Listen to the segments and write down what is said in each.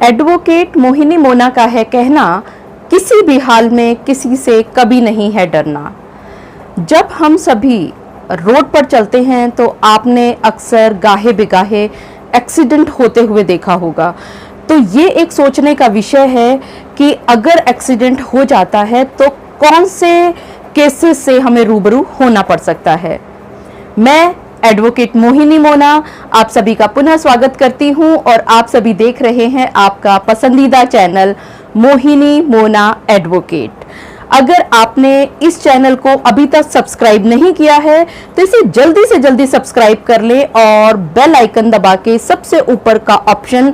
Advocate Mohini Mona का है कहना, किसी भी हाल में किसी से कभी नहीं है डरना। जब हम सभी रोड पर चलते हैं तो आपने अक्सर गाहे बिगाहे एक्सीडेंट होते हुए देखा होगा। तो ये एक सोचने का विषय है कि अगर एक्सीडेंट हो जाता है तो कौन से केसेस से हमें रूबरू होना पड़ सकता है। मैं एडवोकेट मोहिनी मोना आप सभी का पुनः स्वागत करती हूं और आप सभी देख रहे हैं आपका पसंदीदा चैनल मोहिनी मोना एडवोकेट। अगर आपने इस चैनल को अभी तक सब्सक्राइब नहीं किया है तो इसे जल्दी से जल्दी सब्सक्राइब कर ले और बेल आइकन दबा के सबसे ऊपर का ऑप्शन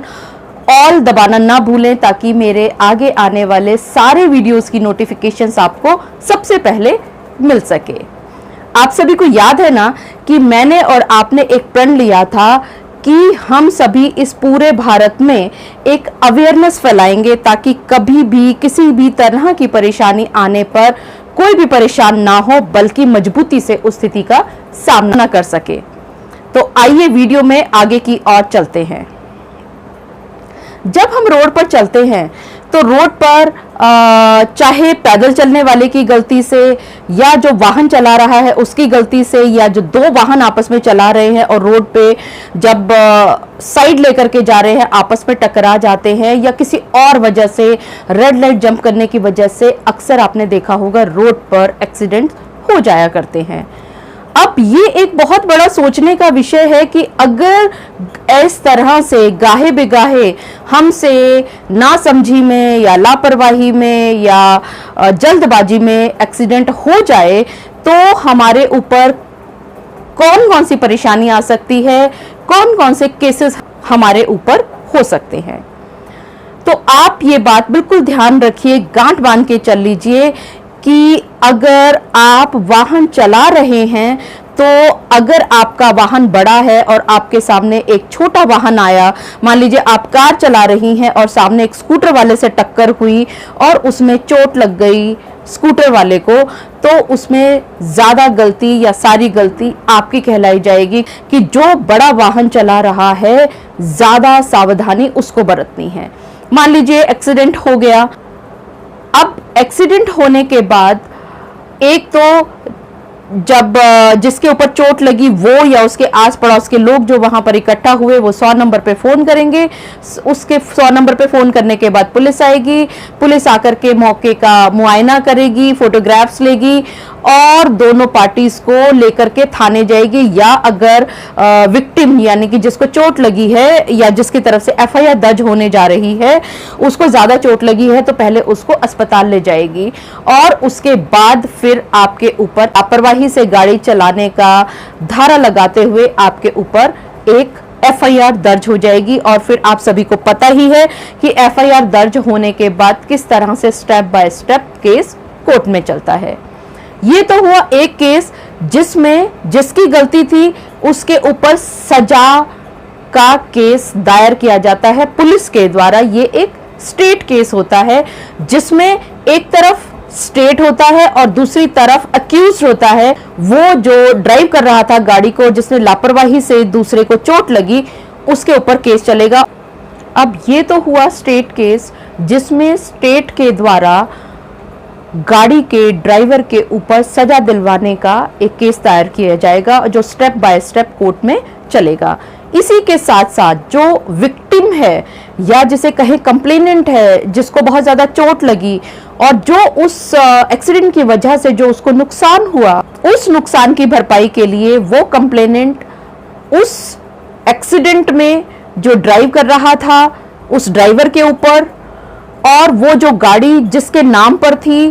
ऑल दबाना ना भूलें, ताकि मेरे आगे आने वाले सारे वीडियोस की नोटिफिकेशंस आपको सबसे पहले मिल सके। आप सभी को याद है ना कि मैंने और आपने एक प्रण लिया था कि हम सभी इस पूरे भारत में एक अवेयरनेस फैलाएंगे ताकि कभी भी किसी भी तरह की परेशानी आने पर कोई भी परेशान ना हो, बल्कि मजबूती से उस स्थिति का सामना कर सके। तो आइए वीडियो में आगे की ओर चलते हैं। जब हम रोड पर चलते हैं तो रोड पर चाहे पैदल चलने वाले की गलती से या जो वाहन चला रहा है उसकी गलती से, या जो दो वाहन आपस में चला रहे हैं और रोड पे जब साइड लेकर के जा रहे हैं आपस में टकरा जाते हैं, या किसी और वजह से रेड लाइट जंप करने की वजह से अक्सर आपने देखा होगा रोड पर एक्सीडेंट हो जाया करते हैं। अब ये एक बहुत बड़ा सोचने का विषय है कि अगर इस तरह से गाहे बिगाहे हमसे नासमझी में या लापरवाही में या जल्दबाजी में एक्सीडेंट हो जाए तो हमारे ऊपर कौन कौन सी परेशानी आ सकती है, कौन कौन से केसेस हमारे ऊपर हो सकते हैं। तो आप ये बात बिल्कुल ध्यान रखिए, गांठ बांध के चल लीजिए कि अगर आप वाहन चला रहे हैं तो अगर आपका वाहन बड़ा है और आपके सामने एक छोटा वाहन आया, मान लीजिए आप कार चला रही हैं और सामने एक स्कूटर वाले से टक्कर हुई और उसमें चोट लग गई स्कूटर वाले को, तो उसमें ज्यादा गलती या सारी गलती आपकी कहलाई जाएगी कि जो बड़ा वाहन चला रहा है ज्यादा सावधानी उसको बरतनी है। मान लीजिए एक्सीडेंट हो गया। अब एक्सीडेंट होने के बाद एक तो जब जिसके ऊपर चोट लगी वो या उसके आस पड़ोस के लोग जो वहां पर इकट्ठा हुए वो 100 नंबर पे फोन करेंगे। उसके 100 नंबर पे फोन करने के बाद पुलिस आएगी, पुलिस आकर के मौके का मुआयना करेगी, फोटोग्राफ्स लेगी और दोनों पार्टीज को लेकर के थाने जाएगी। या अगर विक्टिम यानी कि जिसको चोट लगी है या जिसकी तरफ से एफआईआर दर्ज होने जा रही है उसको ज्यादा चोट लगी है तो पहले उसको अस्पताल ले जाएगी और उसके बाद फिर आपके ऊपर लापरवाही से गाड़ी चलाने का धारा लगाते हुए आपके ऊपर एक एफआईआर दर्ज हो जाएगी। और फिर आप सभी को पता ही है कि एफआईआर दर्ज होने के बाद किस तरह से step by step case court में चलता है। ये तो हुआ एक केस जिसमें जिसकी गलती थी उसके ऊपर सजा का केस दायर किया जाता है पुलिस के द्वारा। ये एक स्टेट केस होता है जिसमें एक तरफ स्टेट होता है और दूसरी तरफ अक्यूज होता है वो जो ड्राइव कर रहा था गाड़ी को, जिसने लापरवाही से दूसरे को चोट लगी, उसके ऊपर केस चलेगा। अब ये तो हुआ स्टेट केस जिसमें स्टेट के द्वारा गाड़ी के ड्राइवर के ऊपर सजा दिलवाने का एक केस दायर किया जाएगा जो स्टेप बाय स्टेप कोर्ट में चलेगा। इसी के साथ साथ जो विक्टिम है या जिसे कहे कंप्लेनेंट है जिसको बहुत ज्यादा चोट लगी और जो उस एक्सीडेंट की वजह से जो उसको नुकसान हुआ, उस नुकसान की भरपाई के लिए वो कंप्लेनेंट उस एक्सीडेंट में जो ड्राइव कर रहा था उस ड्राइवर के ऊपर और वो जो गाड़ी जिसके नाम पर थी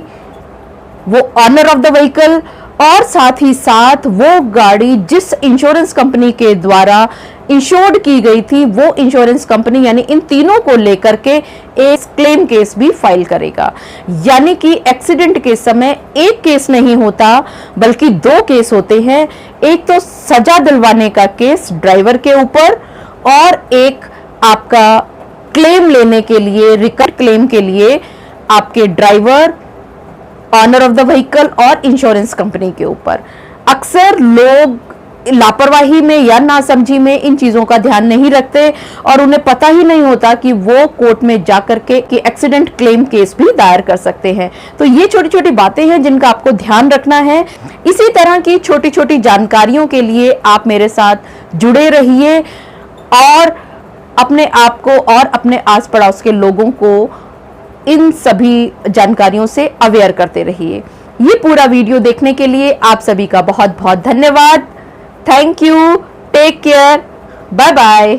वो ऑनर ऑफ द व्हीकल और साथ ही साथ वो गाड़ी जिस इंश्योरेंस कंपनी के द्वारा इंश्योर्ड की गई थी वो इंश्योरेंस कंपनी, यानी इन तीनों को लेकर के एक क्लेम केस भी फाइल करेगा। यानी कि एक्सीडेंट के समय एक केस नहीं होता बल्कि दो केस होते हैं। एक तो सजा दिलवाने का केस ड्राइवर के ऊपर और एक आपका क्लेम लेने के लिए, रिकवर क्लेम के लिए आपके driver, owner of the vehicle और इंश्योरेंस कंपनी के ऊपर। अक्सर लोग लापरवाही में या नासमझी में इन चीजों का ध्यान नहीं रखते और उन्हें पता ही नहीं होता कि वो कोर्ट में जाकर के एक्सीडेंट क्लेम केस भी दायर कर सकते हैं। तो ये छोटी छोटी बातें हैं जिनका आपको ध्यान रखना है। इसी तरह की छोटी छोटी जानकारियों के लिए आप मेरे साथ जुड़े रहिए और अपने आप को और अपने आस पड़ोस के लोगों को इन सभी जानकारियों से अवेयर करते रहिए। ये पूरा वीडियो देखने के लिए आप सभी का बहुत बहुत धन्यवाद। Thank you, take care, bye bye.